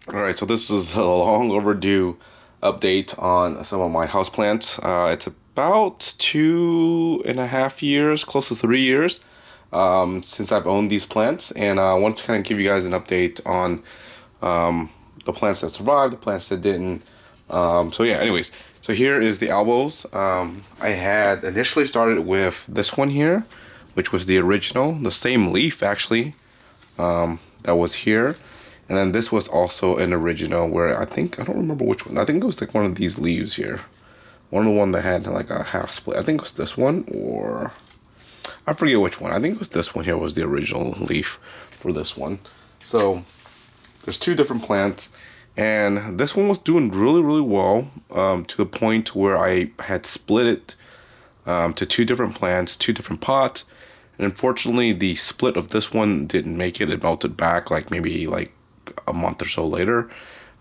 Alright, so this is a long overdue update on some of my houseplants. It's about 2.5 years, close to 3 years, since I've owned these plants, and I want to kind of give you guys an update on the plants that survived, the plants that didn't. So yeah, anyways, so here is the albos. I had initially started with this one here, which was the original, the same leaf actually, that was here. And then this was also an original where I don't remember which one. I think it was like one of these leaves here. One of the one that had like a half split. I think it was this one, or I forget which one. I think it was this one here was the original leaf for this one. So there's two different plants, and this one was doing really, really well, to the point where I had split it to two different plants, two different pots. And unfortunately, the split of this one didn't make it. It melted back like maybe like a month or so later.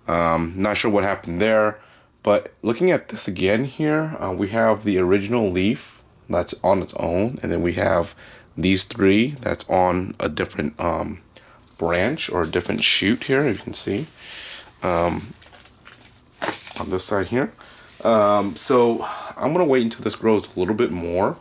Not sure what happened there, but looking at this again here, we have the original leaf that's on its own, and then we have these three that's on a different branch or a different shoot here, you can see, on this side here. So I'm gonna wait until this grows a little bit more,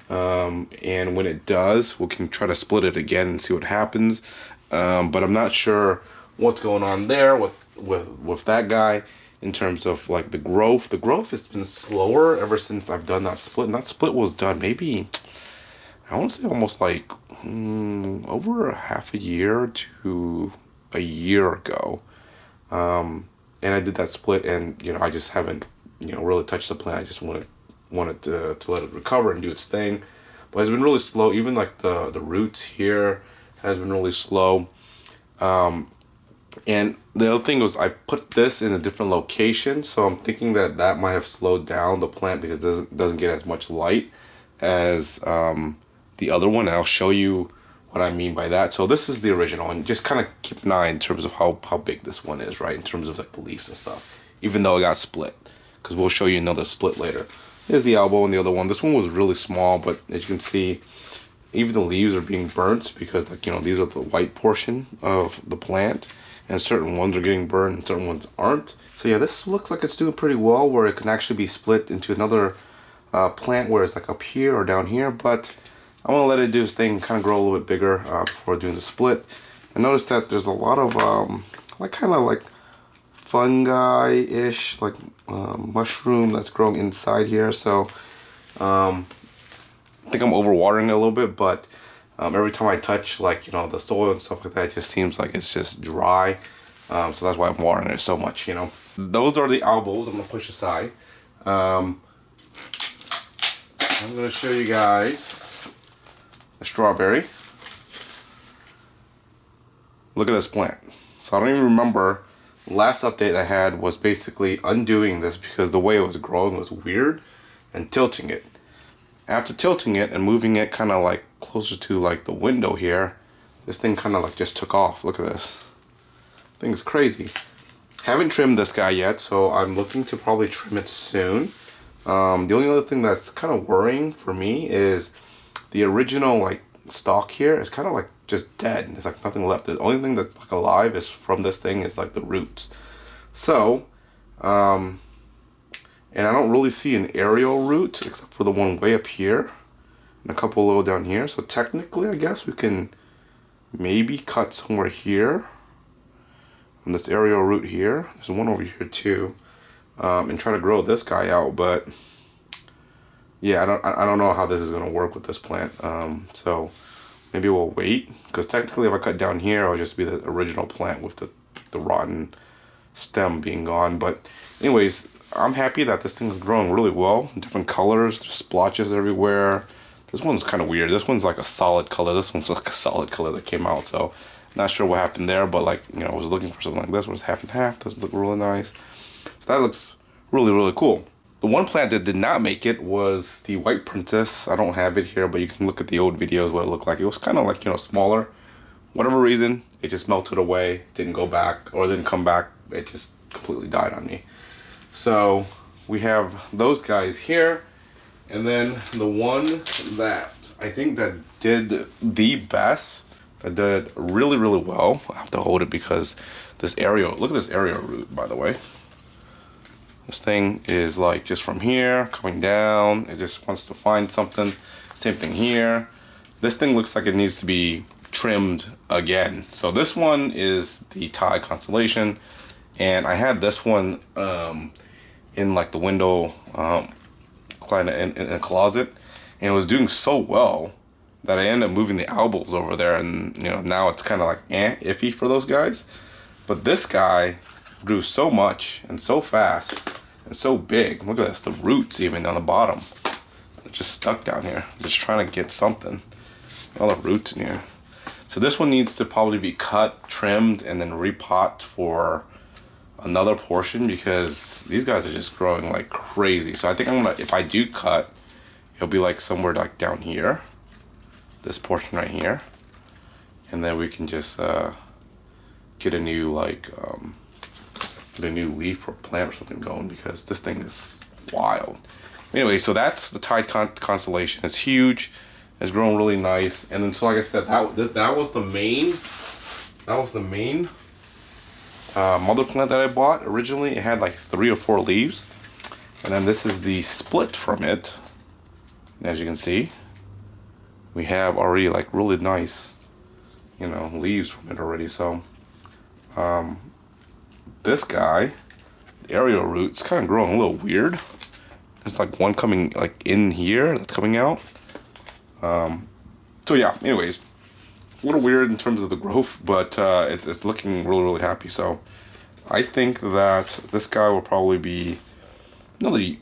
and when it does, we can try to split it again and see what happens. But I'm not sure what's going on there with that guy in terms of like the growth. The growth has been slower ever since I've done that split, and that split was done maybe, I want to say almost like over half a year to a year ago. And I did that split, and I just haven't really touched the plant. I just wanted to let it recover and do its thing, but it's been really slow. Even like the roots here has been really slow. And the other thing was I put this in a different location, so I'm thinking that that might have slowed down the plant because it doesn't get as much light as the other one. And I'll show you what I mean by that. So this is the original, and just kind of keep an eye in terms of how big this one is, right? In terms of like the leaves and stuff, even though it got split, because we'll show you another split later. Here's the elbow and the other one. This one was really small, but as you can see, even the leaves are being burnt because these are the white portion of the plant, and certain ones are getting burned and certain ones aren't. So yeah, this looks like it's doing pretty well, where it can actually be split into another plant where it's like up here or down here, but I want to let it do its thing, kind of grow a little bit bigger before doing the split. I noticed that there's a lot of kind of like fungi-ish, like mushroom that's growing inside here. So I think I'm overwatering it a little bit, but every time I touch the soil and stuff like that, it just seems like it's just dry. So that's why I'm watering it so much. Those are the albos. I'm gonna push aside. I'm gonna show you guys a strawberry. Look at this plant. So I don't even remember. The last update I had was basically undoing this because the way it was growing was weird, and tilting it. After tilting it and moving it kind of like closer to like the window here, this thing kind of like just took off. Look at this. Thing is crazy. Haven't trimmed this guy yet, so I'm looking to probably trim it soon. The only other thing that's kind of worrying for me is the original like stalk here is kind of like just dead. There's like nothing left. The only thing that's like alive is from this thing is like the roots. So, and I don't really see an aerial root except for the one way up here and a couple a little down here. So technically, I guess we can maybe cut somewhere here on this aerial root here. There's one over here too, and try to grow this guy out. But yeah, I don't know how this is gonna work with this plant. So maybe we'll wait, because technically if I cut down here, it'll just be the original plant with the rotten stem being gone. But anyways, I'm happy that this thing is growing really well. Different colors, there's splotches everywhere. This one's kind of weird. This one's like a solid color. This one's like a solid color that came out. So not sure what happened there, but I was looking for something like this where it's half and half. Does look really nice. So that looks really, really cool. The one plant that did not make it was the white princess. I don't have it here, but you can look at the old videos what it looked like. It was kind of like, smaller. Whatever reason, it just melted away, didn't go back, or didn't come back. It just completely died on me. So we have those guys here, and then the one that I think that did the best, that did really, really well. I have to hold it because this aerial, look at this aerial root, by the way. This thing is like just from here, coming down. It just wants to find something. Same thing here. This thing looks like it needs to be trimmed again. So this one is the Thai Constellation. And I had this one in like the window, in a closet. And it was doing so well that I ended up moving the Albos over there. And, you know, now it's kind of like iffy for those guys. But this guy grew so much and so fast and so big. Look at this, the roots even down the bottom. It's just stuck down here. Just trying to get something. All the roots in here. So this one needs to probably be cut, trimmed, and then repot for another portion because these guys are just growing like crazy. So I think I'm gonna, if I do cut, it'll be like somewhere like down here. This portion right here. And then we can just get a new like get a new leaf or plant or something going because this thing is wild. Anyway, so that's the Thai Constellation. It's huge. It's grown really nice. And then, so like I said, that was the main mother plant that I bought originally. It had like 3 or 4 leaves. And then this is the split from it. And as you can see, we have already like really nice, you know, leaves from it already. So this guy, the aerial root's kind of growing a little weird. There's like one coming like in here that's coming out. So yeah, anyways, a little weird in terms of the growth, but it's looking really, really happy. So I think that this guy will probably be another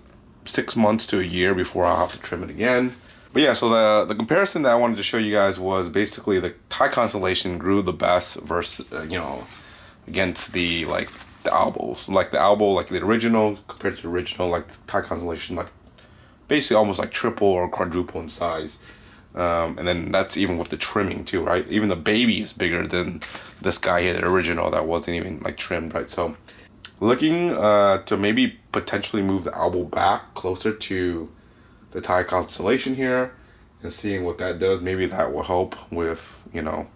6 months to a year before I'll have to trim it again. But yeah, so the comparison that I wanted to show you guys was basically the Thai Constellation grew the best versus, you know, against the like the Albos. Like the Albo, like the original compared to the original, like the Thai Constellation, like basically almost like triple or quadruple in size. And then that's even with the trimming too, right? Even the baby is bigger than this guy here, the original, that wasn't even like trimmed, right? So looking to maybe potentially move the Albo back closer to the Thai Constellation here and seeing what that does. Maybe that will help with, you know,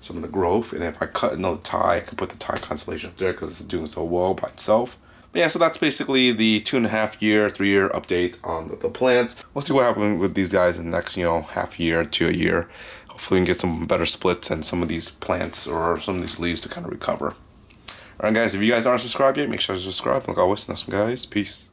some of the growth. And if I cut another Thai, I can put the Thai Constellation up there because it's doing so well by itself. But yeah, so that's basically the 2.5 year, 3 year update on the plants. We'll see what happens with these guys in the next, you know, half year to a year. Hopefully we can get some better splits and some of these plants or some of these leaves to kind of recover. Alright guys, if you guys aren't subscribed yet, make sure to subscribe. Like always, awesome guys. Peace.